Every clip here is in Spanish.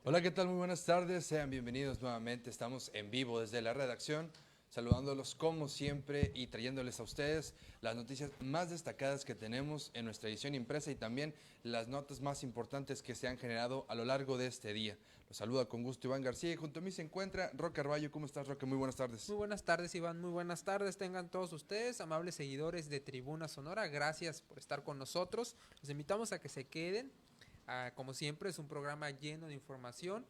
Hola, ¿qué tal? Muy buenas tardes, sean bienvenidos nuevamente. Estamos en vivo desde la redacción, saludándolos como siempre y trayéndoles a ustedes las noticias más destacadas que tenemos en nuestra edición impresa y también las notas más importantes que se han generado a lo largo de este día. Los saluda con gusto Iván García y junto a mí se encuentra Roque Arballo. ¿Cómo estás, Roque? Muy buenas tardes. Muy buenas tardes, Iván. Muy buenas tardes. Tengan todos ustedes, amables seguidores de Tribuna Sonora. Gracias por estar con nosotros. Los invitamos a que se queden. Como siempre, es un programa lleno de información.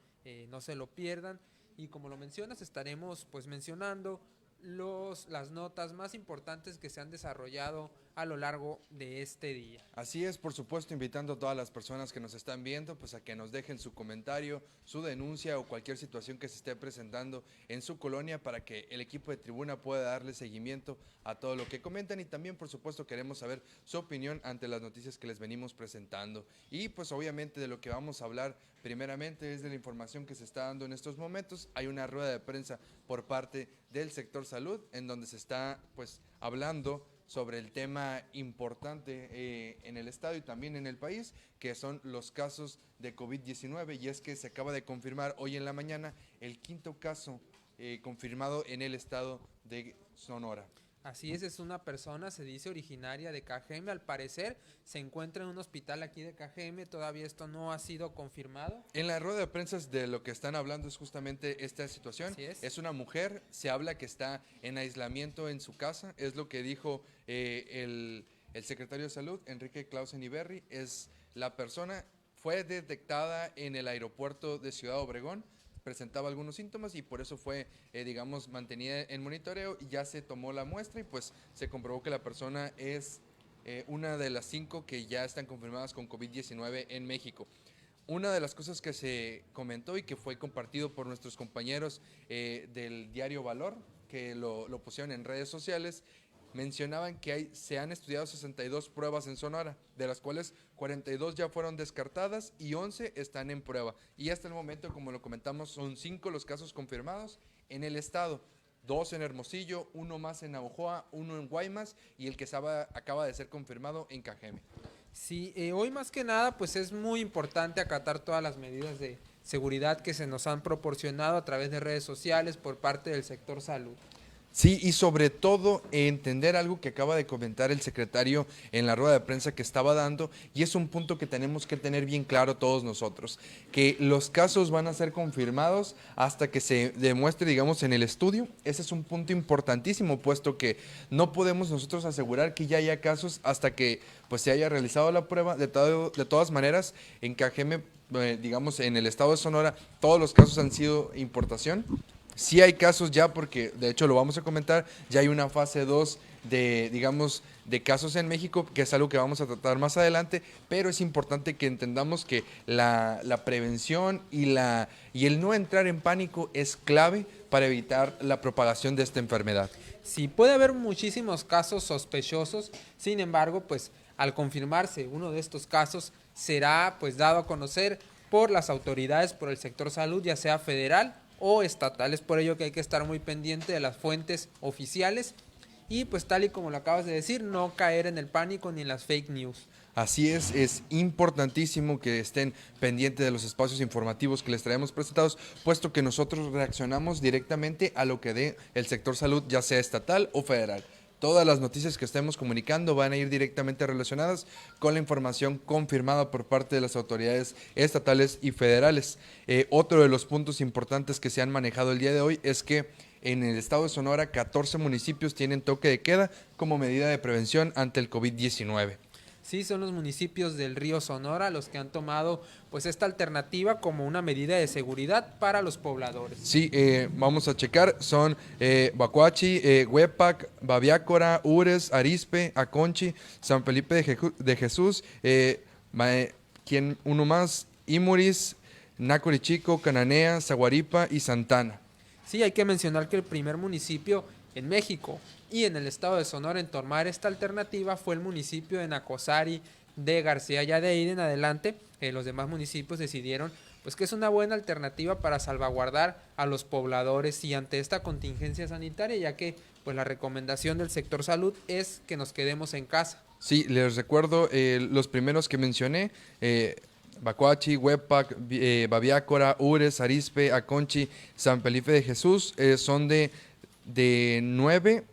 No se lo pierdan. Y como lo mencionas, estaremos pues mencionando las notas más importantes que se han desarrollado a lo largo de este día. Así es, por supuesto, invitando a todas las personas que nos están viendo, pues a que nos dejen su comentario, su denuncia o cualquier situación que se esté presentando en su colonia para que el equipo de Tribuna pueda darle seguimiento a todo lo que comentan y también, por supuesto, queremos saber su opinión ante las noticias que les venimos presentando. Y pues obviamente de lo que vamos a hablar primeramente es de la información que se está dando en estos momentos. Hay una rueda de prensa por parte del sector salud en donde se está pues hablando sobre el tema importante en el estado y también en el país, que son los casos de COVID-19, y es que se acaba de confirmar hoy en la mañana el quinto caso confirmado en el estado de Sonora. Así es una persona, se dice originaria de Cajeme, al parecer se encuentra en un hospital aquí de Cajeme, todavía esto no ha sido confirmado. En la rueda de prensa de lo que están hablando es justamente esta situación. Así es. Es una mujer, se habla que está en aislamiento en su casa, es lo que dijo el secretario de Salud, Enrique Clausen Iberri, es la persona, fue detectada en el aeropuerto de Ciudad Obregón, presentaba algunos síntomas y por eso fue, digamos, mantenida en monitoreo y ya se tomó la muestra y pues se comprobó que la persona es una de las 5 que ya están confirmadas con COVID-19 en México. Una de las cosas que se comentó y que fue compartido por nuestros compañeros del diario Valor, que lo pusieron en redes sociales, mencionaban que se han estudiado 62 pruebas en Sonora, de las cuales 42 ya fueron descartadas y 11 están en prueba. Y hasta el momento, como lo comentamos, son 5 los casos confirmados en el estado. 2 en Hermosillo, 1 más en Navojoa, 1 en Guaymas y el que acaba de ser confirmado en Cajeme. Sí, hoy más que nada pues es muy importante acatar todas las medidas de seguridad que se nos han proporcionado a través de redes sociales por parte del sector salud. Sí, y sobre todo entender algo que acaba de comentar el secretario en la rueda de prensa que estaba dando, y es un punto que tenemos que tener bien claro todos nosotros, que los casos van a ser confirmados hasta que se demuestre, digamos, en el estudio. Ese es un punto importantísimo, puesto que no podemos nosotros asegurar que ya haya casos hasta que pues se haya realizado la prueba. De todas maneras, en Cajeme, digamos, en el estado de Sonora, todos los casos han sido importación. Sí hay casos ya, porque de hecho lo vamos a comentar, ya hay una fase 2 de, digamos, de casos en México, que es algo que vamos a tratar más adelante, pero es importante que entendamos que la prevención y el no entrar en pánico es clave para evitar la propagación de esta enfermedad. Sí, puede haber muchísimos casos sospechosos, sin embargo, pues al confirmarse uno de estos casos será pues dado a conocer por las autoridades, por el sector salud, ya sea federal o estatal. Es por ello que hay que estar muy pendiente de las fuentes oficiales y pues tal y como lo acabas de decir, no caer en el pánico ni en las fake news. Así es importantísimo que estén pendientes de los espacios informativos que les traemos presentados, puesto que nosotros reaccionamos directamente a lo que dé el sector salud, ya sea estatal o federal. Todas las noticias que estemos comunicando van a ir directamente relacionadas con la información confirmada por parte de las autoridades estatales y federales. Otro de los puntos importantes que se han manejado el día de hoy es que en el estado de Sonora 14 municipios tienen toque de queda como medida de prevención ante el COVID-19. Sí, son los municipios del río Sonora los que han tomado pues esta alternativa como una medida de seguridad para los pobladores. Sí, vamos a checar, son Bacuachi, Huepac, Babiácora, Ures, Arispe, Aconchi, San Felipe de Jesús, ¿quién uno más? Imuris, Nácori-Chico, Cananea, Zaguaripa y Santana. Sí, hay que mencionar que el primer municipio en México y en el estado de Sonora en tomar esta alternativa fue el municipio de Nacosari de García. Ya de ahí en adelante los demás municipios decidieron pues que es una buena alternativa para salvaguardar a los pobladores y ante esta contingencia sanitaria, ya que pues la recomendación del sector salud es que nos quedemos en casa. Sí, les recuerdo los primeros que mencioné. Bacuachi, Huepac, Babiácora, Ures, Arizpe, Aconchi, San Felipe de Jesús, son de 9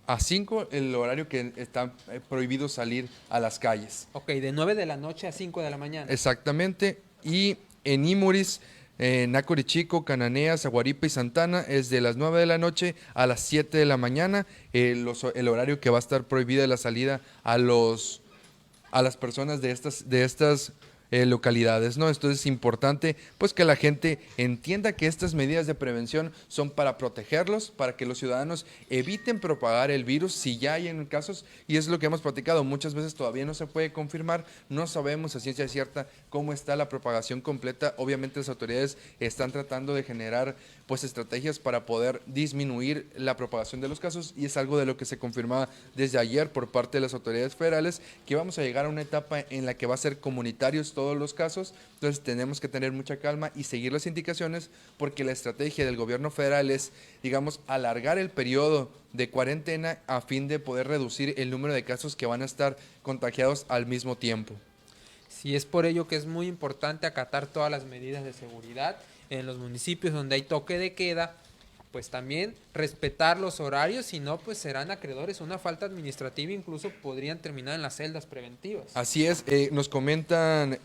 a 5 el horario que está prohibido salir a las calles. Ok, de 9 de la noche a 5 de la mañana. Exactamente. Y en Imuris, Nacorichico, Cananea, Zaguaripa y Santana es de las 9 de la noche a las 7 de la mañana, el horario que va a estar prohibida la salida a las personas de estas localidades, ¿no? Entonces es importante pues que la gente entienda que estas medidas de prevención son para protegerlos, para que los ciudadanos eviten propagar el virus si ya hay en casos, y es lo que hemos platicado, muchas veces todavía no se puede confirmar, no sabemos a ciencia cierta cómo está la propagación completa. Obviamente las autoridades están tratando de generar pues estrategias para poder disminuir la propagación de los casos, y es algo de lo que se confirmaba desde ayer por parte de las autoridades federales, que vamos a llegar a una etapa en la que va a ser comunitarios todos los casos. Entonces tenemos que tener mucha calma y seguir las indicaciones, porque la estrategia del gobierno federal es, digamos, alargar el periodo de cuarentena a fin de poder reducir el número de casos que van a estar contagiados al mismo tiempo. Sí, es por ello que es muy importante acatar todas las medidas de seguridad en los municipios donde hay toque de queda, pues también respetar los horarios, si no, pues serán acreedores a una falta administrativa, incluso podrían terminar en las celdas preventivas. Así es, nos comentan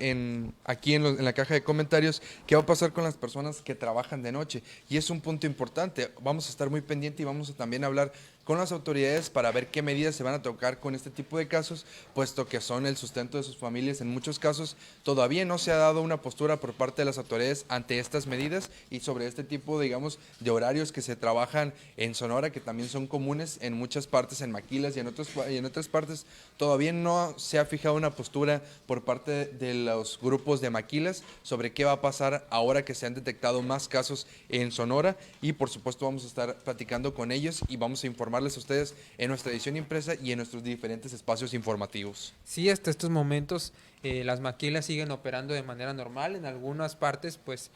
aquí en la caja de comentarios qué va a pasar con las personas que trabajan de noche, y es un punto importante. Vamos a estar muy pendientes y vamos a también hablar con las autoridades para ver qué medidas se van a tocar con este tipo de casos, puesto que son el sustento de sus familias en muchos casos. Todavía no se ha dado una postura por parte de las autoridades ante estas medidas y sobre este tipo, digamos, de horarios que se trabajan en Sonora, que también son comunes en muchas partes, en Maquilas y en otras partes. Todavía no se ha fijado una postura por parte de los grupos de Maquilas sobre qué va a pasar ahora que se han detectado más casos en Sonora, y por supuesto vamos a estar platicando con ellos y vamos a informarles a ustedes en nuestra edición impresa y en nuestros diferentes espacios informativos. Sí, hasta estos momentos las maquilas siguen operando de manera normal. En algunas partes pues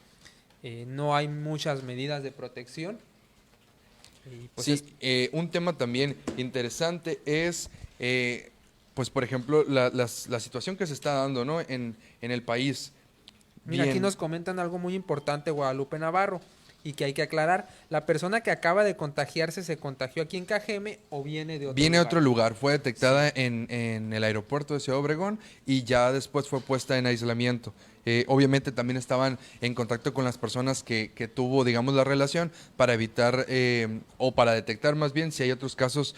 no hay muchas medidas de protección. Y, pues, sí, un tema también interesante es, pues por ejemplo, la situación que se está dando, ¿no? en el país. Mira, aquí nos comentan algo muy importante, Guadalupe Navarro, y que hay que aclarar. La persona que acaba de contagiarse, ¿se contagió aquí en Cajeme o viene de otro lugar? Viene de otro lugar, fue detectada en el aeropuerto de Ciudad Obregón y ya después fue puesta en aislamiento. Obviamente también estaban en contacto con las personas que tuvo, digamos, la relación, para evitar o para detectar más bien si hay otros casos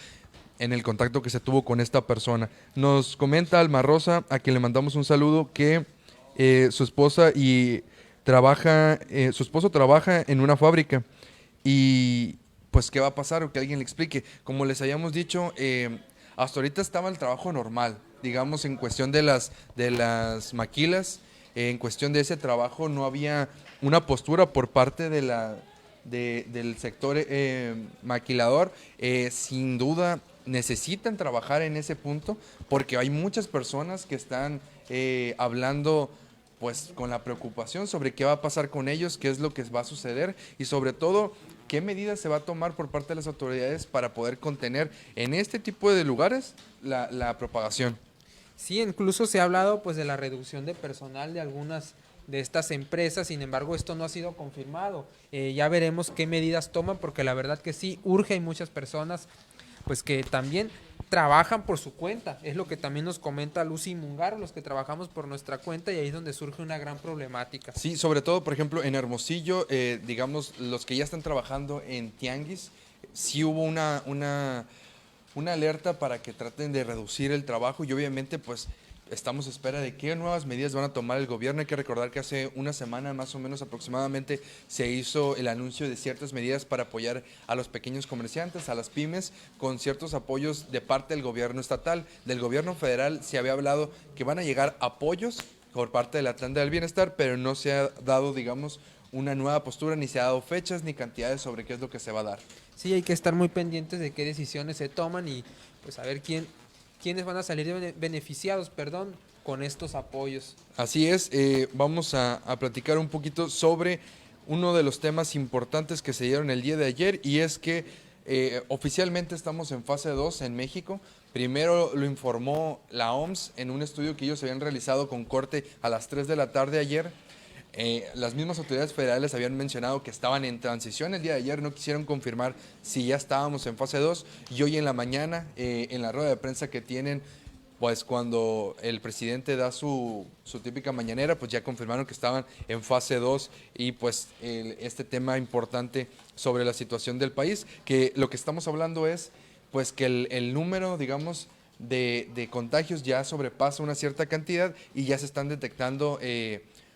en el contacto que se tuvo con esta persona. Nos comenta Alma Rosa, a quien le mandamos un saludo, que su esposa su esposo trabaja en una fábrica, y pues qué va a pasar, o que alguien le explique. Como les habíamos dicho, hasta ahorita estaba el trabajo normal, digamos, en cuestión de las maquilas, en cuestión de ese trabajo no había una postura por parte del sector maquilador. Sin duda necesitan trabajar en ese punto, porque hay muchas personas que están hablando pues con la preocupación sobre qué va a pasar con ellos, qué es lo que va a suceder, y sobre todo qué medidas se va a tomar por parte de las autoridades para poder contener en este tipo de lugares la propagación. Sí, incluso se ha hablado pues de la reducción de personal de algunas de estas empresas, sin embargo esto no ha sido confirmado. Ya veremos qué medidas toman, porque la verdad que sí urge, hay muchas personas pues que también trabajan por su cuenta, es lo que también nos comenta Lucy Mungaro, los que trabajamos por nuestra cuenta, y ahí es donde surge una gran problemática. Sí, sobre todo, por ejemplo, en Hermosillo, digamos, los que ya están trabajando en tianguis, sí hubo una alerta para que traten de reducir el trabajo, y obviamente pues estamos a espera de qué nuevas medidas van a tomar el gobierno. Hay que recordar que hace una semana más o menos aproximadamente se hizo el anuncio de ciertas medidas para apoyar a los pequeños comerciantes, a las pymes, con ciertos apoyos de parte del gobierno estatal. Del gobierno federal se había hablado que van a llegar apoyos por parte de la Tanda del Bienestar, pero no se ha dado, digamos, una nueva postura, ni se ha dado fechas ni cantidades sobre qué es lo que se va a dar. Sí, hay que estar muy pendientes de qué decisiones se toman y pues a ver quiénes van a salir beneficiados, con estos apoyos. Así es, vamos a platicar un poquito sobre uno de los temas importantes que se dieron el día de ayer, y es que Oficialmente estamos en fase 2 en México. Primero lo informó la OMS en un estudio que ellos habían realizado con corte a las 3 de la tarde ayer. Las mismas autoridades federales habían mencionado que estaban en transición el día de ayer, no quisieron confirmar si ya estábamos en fase 2 y hoy en la mañana, en la rueda de prensa que tienen, pues cuando el presidente da su típica mañanera, pues ya confirmaron que estaban en fase 2 y pues este tema importante sobre la situación del país, que lo que estamos hablando es pues que el número, digamos, de contagios ya sobrepasa una cierta cantidad y ya se están detectando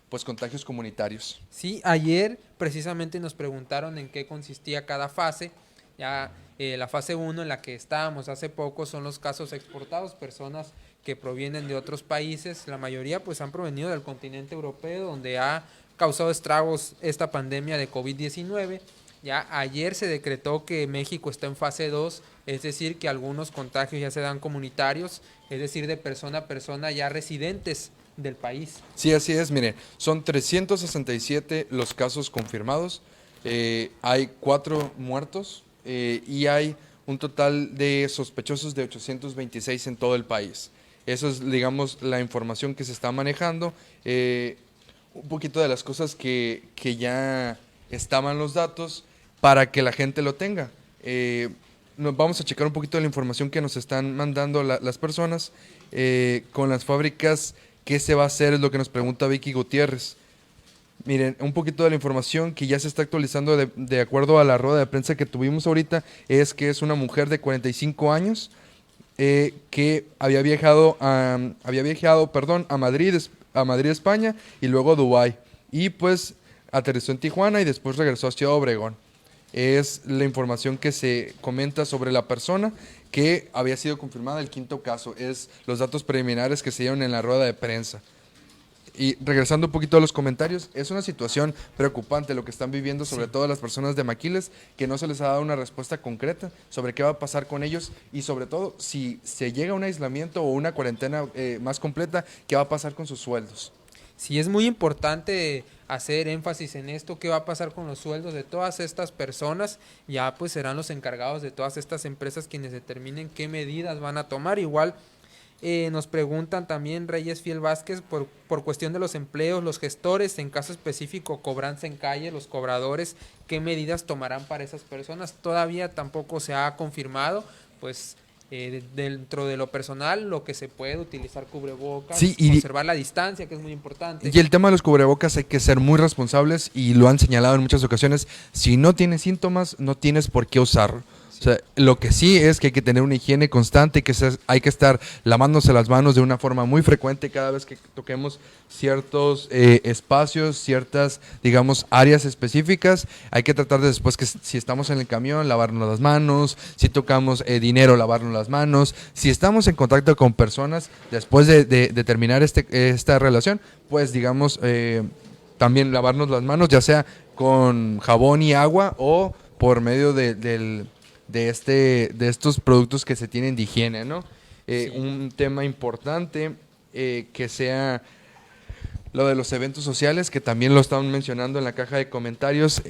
pues contagios comunitarios. Sí, ayer precisamente nos preguntaron en qué consistía cada fase. Ya la fase 1 en la que estábamos hace poco son los casos exportados, personas que provienen de otros países, la mayoría pues han provenido del continente europeo donde ha causado estragos esta pandemia de COVID-19. Ya ayer se decretó que México está en fase 2, es decir, que algunos contagios ya se dan comunitarios, es decir, de persona a persona ya residentes del país. Sí, así es, miren, son 367 los casos confirmados, hay 4 muertos y hay un total de sospechosos de 826 en todo el país. Eso es, digamos, la información que se está manejando. Un poquito de las cosas que ya estaban los datos para que la gente lo tenga. Nos vamos a checar un poquito de la información que nos están mandando las personas con las fábricas. ¿Qué se va a hacer? Es lo que nos pregunta Vicky Gutiérrez. Miren, un poquito de la información que ya se está actualizando de acuerdo a la rueda de prensa que tuvimos ahorita, es que es una mujer de 45 años que había viajado a Madrid, España, y luego a Dubái. Y pues aterrizó en Tijuana y después regresó a Ciudad Obregón. Es la información que se comenta sobre la persona que había sido confirmada el 5º caso. Es los datos preliminares que se dieron en la rueda de prensa. Y regresando un poquito a los comentarios, es una situación preocupante lo que están viviendo, sobre todo las personas de Maquiles, que no se les ha dado una respuesta concreta sobre qué va a pasar con ellos y sobre todo si se llega a un aislamiento o una cuarentena más completa, qué va a pasar con sus sueldos. Sí, es muy importante hacer énfasis en esto, qué va a pasar con los sueldos de todas estas personas. Ya pues serán los encargados de todas estas empresas quienes determinen qué medidas van a tomar. Igual nos preguntan también Reyes Fiel Vázquez por cuestión de los empleos, los gestores, en caso específico cobranza en calle, los cobradores, qué medidas tomarán para esas personas. Todavía tampoco se ha confirmado, pues dentro de lo personal, lo que se puede utilizar cubrebocas, sí, conservar la distancia, que es muy importante. Y el tema de los cubrebocas hay que ser muy responsables y lo han señalado en muchas ocasiones. Si no tienes síntomas, no tienes por qué usarlo. O sea, lo que sí es que hay que tener una higiene constante, hay que estar lavándose las manos de una forma muy frecuente cada vez que toquemos ciertos espacios, ciertas, digamos, áreas específicas. Hay que tratar de después que si estamos en el camión, lavarnos las manos, si tocamos dinero, lavarnos las manos. Si estamos en contacto con personas, después de terminar esta relación, pues digamos, también lavarnos las manos, ya sea con jabón y agua o por medio de estos productos que se tienen de higiene, ¿no? Sí. Un tema importante que sea lo de los eventos sociales, que también lo estaban mencionando en la caja de comentarios.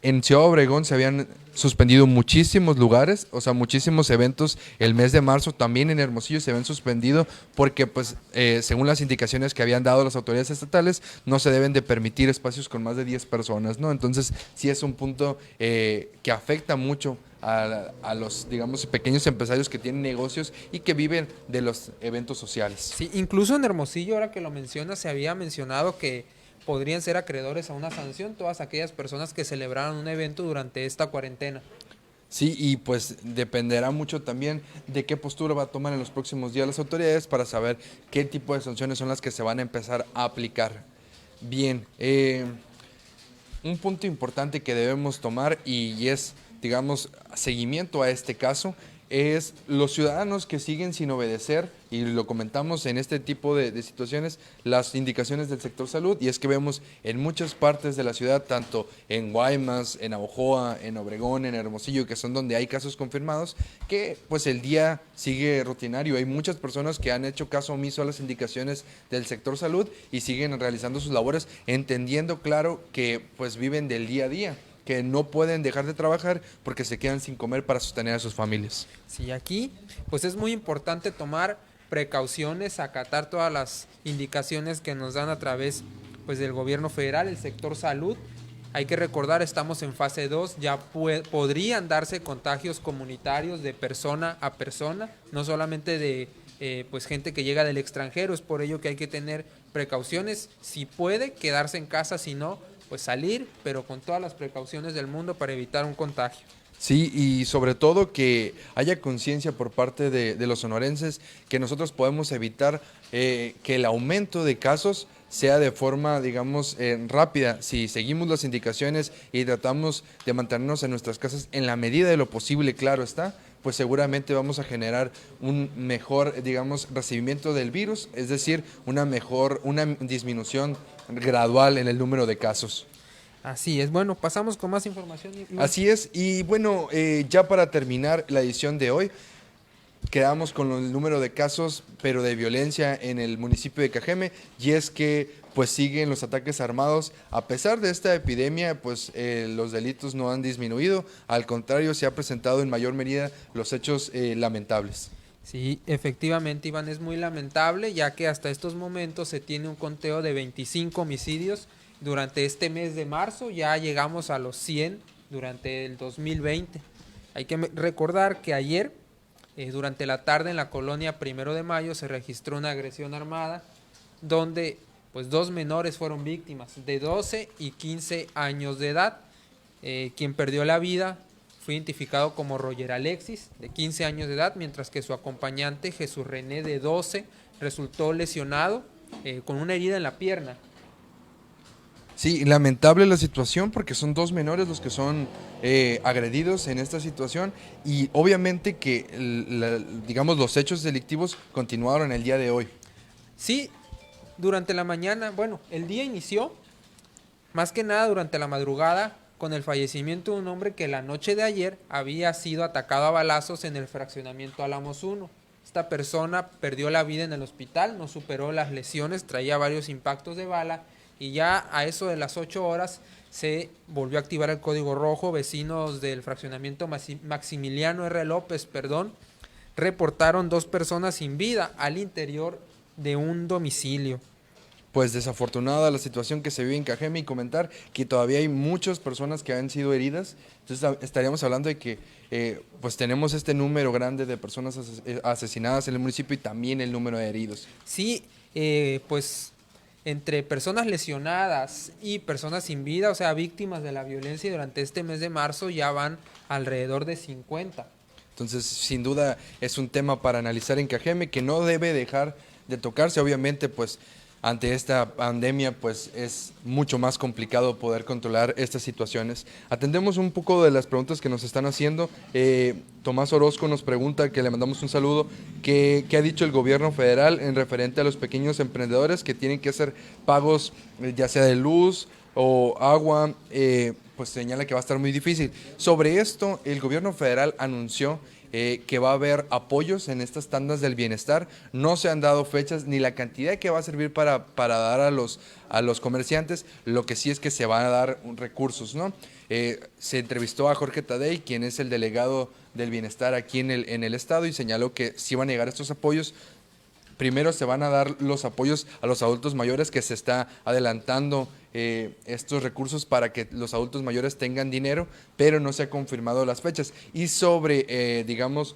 En Ciudad Obregón se habían suspendido muchísimos lugares, o sea, muchísimos eventos. El mes de marzo también en Hermosillo se habían suspendido porque, pues, según las indicaciones que habían dado las autoridades estatales, no se deben de permitir espacios con más de 10 personas, ¿no? Entonces, sí es un punto que afecta mucho a los, digamos, pequeños empresarios que tienen negocios y que viven de los eventos sociales. Sí, incluso en Hermosillo, ahora que lo mencionas, se había mencionado que podrían ser acreedores a una sanción todas aquellas personas que celebraron un evento durante esta cuarentena. Sí, y pues dependerá mucho también de qué postura va a tomar en los próximos días las autoridades para saber qué tipo de sanciones son las que se van a empezar a aplicar. Bien, un punto importante que debemos tomar y es, digamos, seguimiento a este caso, es los ciudadanos que siguen sin obedecer, y lo comentamos en este tipo de situaciones, las indicaciones del sector salud, y es que vemos en muchas partes de la ciudad, tanto en Guaymas, en Navojoa, en Obregón, en Hermosillo, que son donde hay casos confirmados, que pues el día sigue rutinario. Hay muchas personas que han hecho caso omiso a las indicaciones del sector salud y siguen realizando sus labores, entendiendo, claro, que pues viven del día a día. que no pueden dejar de trabajar porque se quedan sin comer para sostener a sus familias. Sí, aquí pues es muy importante tomar precauciones, acatar todas las indicaciones que nos dan a través pues del gobierno federal, el sector salud. Hay que recordar, estamos en fase 2, ya podrían darse contagios comunitarios de persona a persona, no solamente de pues gente que llega del extranjero. Es por ello que hay que tener precauciones, si puede quedarse en casa, si no, pues salir, pero con todas las precauciones del mundo para evitar un contagio. Sí, y sobre todo que haya conciencia por parte de los sonorenses que nosotros podemos evitar que el aumento de casos sea de forma, digamos, rápida. Si seguimos las indicaciones y tratamos de mantenernos en nuestras casas en la medida de lo posible, claro está, pues seguramente vamos a generar un mejor, digamos, recibimiento del virus, es decir, una disminución gradual en el número de casos. Así es, bueno, pasamos con más información. Iván. Así es, y bueno, ya para terminar la edición de hoy, quedamos con el número de casos, pero de violencia en el municipio de Cajeme, y es que pues siguen los ataques armados. A pesar de esta epidemia, pues los delitos no han disminuido, al contrario, se ha presentado en mayor medida los hechos lamentables. Sí, efectivamente, Iván, es muy lamentable, ya que hasta estos momentos se tiene un conteo de 25 homicidios durante este mes de marzo. Ya llegamos a los 100 durante el 2020. Hay que recordar que ayer, durante la tarde, en la colonia 1 de Mayo, se registró una agresión armada donde pues 2 menores fueron víctimas de 12 y 15 años de edad. Quien perdió la vida fue identificado como Roger Alexis, de 15 años de edad, mientras que su acompañante, Jesús René, de 12, resultó lesionado con una herida en la pierna. Sí, lamentable la situación porque son 2 menores los que son agredidos en esta situación, y obviamente que, digamos, los hechos delictivos continuaron el día de hoy. Sí, durante la mañana, bueno, el día inició, más que nada durante la madrugada, con el fallecimiento de un hombre que la noche de ayer había sido atacado a balazos en el fraccionamiento Álamos 1. Esta persona perdió la vida en el hospital, no superó las lesiones, traía varios impactos de bala, y ya a eso de las 8 horas se volvió a activar el código rojo. Vecinos del fraccionamiento Maximiliano R. López, reportaron 2 personas sin vida al interior de un domicilio. Pues desafortunada la situación que se vive en Cajeme, y comentar que todavía hay muchas personas que han sido heridas. Entonces estaríamos hablando de que pues tenemos este número grande de personas asesinadas en el municipio y también el número de heridos. Sí, pues entre personas lesionadas y personas sin vida, o sea, víctimas de la violencia durante este mes de marzo, ya van alrededor de 50. Entonces, sin duda, es un tema para analizar en Cajeme que no debe dejar de tocarse. Obviamente, pues ante esta pandemia, pues es mucho más complicado poder controlar estas situaciones. Atendemos un poco de las preguntas que nos están haciendo. Tomás Orozco nos pregunta, que le mandamos un saludo, ¿qué ha dicho el gobierno federal en referente a los pequeños emprendedores que tienen que hacer pagos, ya sea de luz o agua? Pues señala que va a estar muy difícil. Sobre esto, el gobierno federal anunció que va a haber apoyos en estas tandas del bienestar. No se han dado fechas ni la cantidad que va a servir para dar a los comerciantes. Lo que sí es que se van a dar recursos, ¿no? Se entrevistó a Jorge Tadei, quien es el delegado del bienestar aquí en el estado, y señaló que sí van a llegar estos apoyos. Primero se van a dar los apoyos a los adultos mayores, que se está adelantando estos recursos para que los adultos mayores tengan dinero, pero no se ha confirmado las fechas. Y sobre, digamos,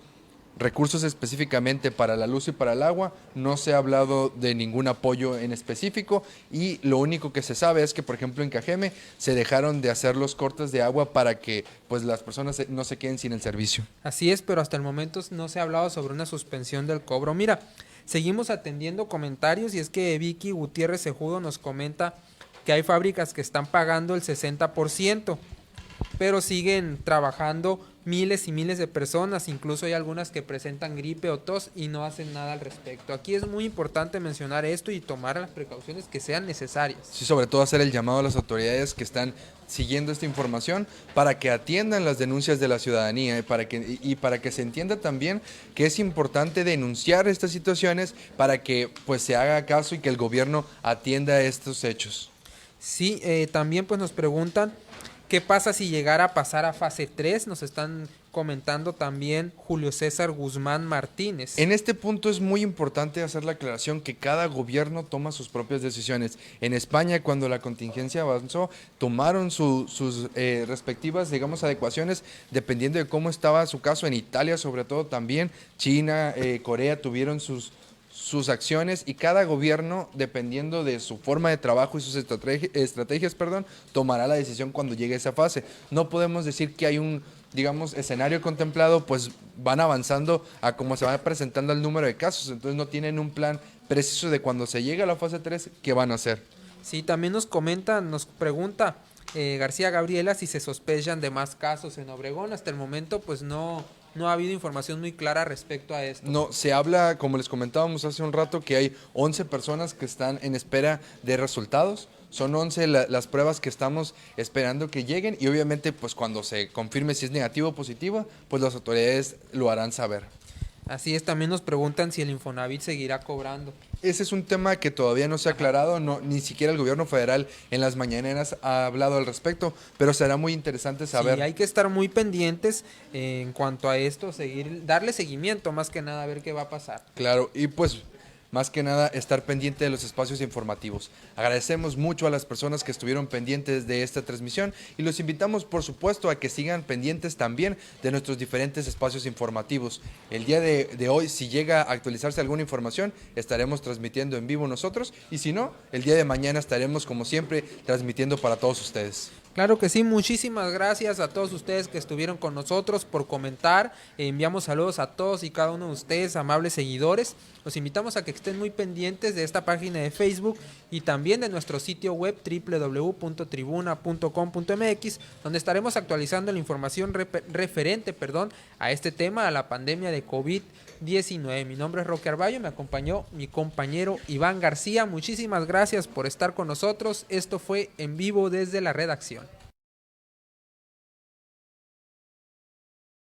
recursos específicamente para la luz y para el agua, no se ha hablado de ningún apoyo en específico, y lo único que se sabe es que, por ejemplo, en Cajeme se dejaron de hacer los cortes de agua para que pues las personas no se queden sin el servicio. Así es, pero hasta el momento no se ha hablado sobre una suspensión del cobro. Mira, seguimos atendiendo comentarios, y es que Vicky Gutiérrez Cejudo nos comenta que hay fábricas que están pagando el 60%, pero siguen trabajando miles y miles de personas. Incluso hay algunas que presentan gripe o tos y no hacen nada al respecto. Aquí es muy importante mencionar esto y tomar las precauciones que sean necesarias. Sí, sobre todo hacer el llamado a las autoridades que están siguiendo esta información para que atiendan las denuncias de la ciudadanía, y para que se entienda también que es importante denunciar estas situaciones para que pues se haga caso y que el gobierno atienda estos hechos. Sí, también pues nos preguntan ¿Qué pasa si llegara a pasar a fase 3? Nos están comentando también Julio César Guzmán Martínez. En este punto es muy importante hacer la aclaración que cada gobierno toma sus propias decisiones. En España, cuando la contingencia avanzó, tomaron sus respectivas, digamos, adecuaciones dependiendo de cómo estaba su caso. En Italia, sobre todo, también China, Corea tuvieron sus acciones, y cada gobierno, dependiendo de su forma de trabajo y sus estrategias, tomará la decisión cuando llegue esa fase. No podemos decir que hay un, digamos, escenario contemplado, pues van avanzando a cómo se va presentando el número de casos, entonces no tienen un plan preciso de cuando se llegue a la fase 3, qué van a hacer. Sí, también nos pregunta García Gabriela si se sospechan de más casos en Obregón. Hasta el momento pues no ha habido información muy clara respecto a esto. No, se habla, como les comentábamos hace un rato, que hay 11 personas que están en espera de resultados. Son 11 las pruebas que estamos esperando que lleguen, y obviamente pues cuando se confirme si es negativo o positivo, pues las autoridades lo harán saber. Así es, también nos preguntan si el Infonavit seguirá cobrando. Ese es un tema que todavía no se ha aclarado, ni siquiera el gobierno federal en las mañaneras ha hablado al respecto, pero será muy interesante saber. Sí, hay que estar muy pendientes en cuanto a esto, darle seguimiento más que nada, a ver qué va a pasar. Claro, y pues más que nada estar pendiente de los espacios informativos. Agradecemos mucho a las personas que estuvieron pendientes de esta transmisión, y los invitamos por supuesto a que sigan pendientes también de nuestros diferentes espacios informativos. El día de hoy, si llega a actualizarse alguna información, estaremos transmitiendo en vivo nosotros, y si no, el día de mañana estaremos como siempre transmitiendo para todos ustedes. Claro que sí, muchísimas gracias a todos ustedes que estuvieron con nosotros por comentar. Enviamos saludos a todos y cada uno de ustedes, amables seguidores. Los invitamos a que estén muy pendientes de esta página de Facebook y también de nuestro sitio web www.tribuna.com.mx, donde estaremos actualizando la información referente a este tema, a la pandemia de COVID-19. Mi nombre es Roque Arballo, me acompañó mi compañero Iván García. Muchísimas gracias por estar con nosotros. Esto fue En Vivo desde la redacción.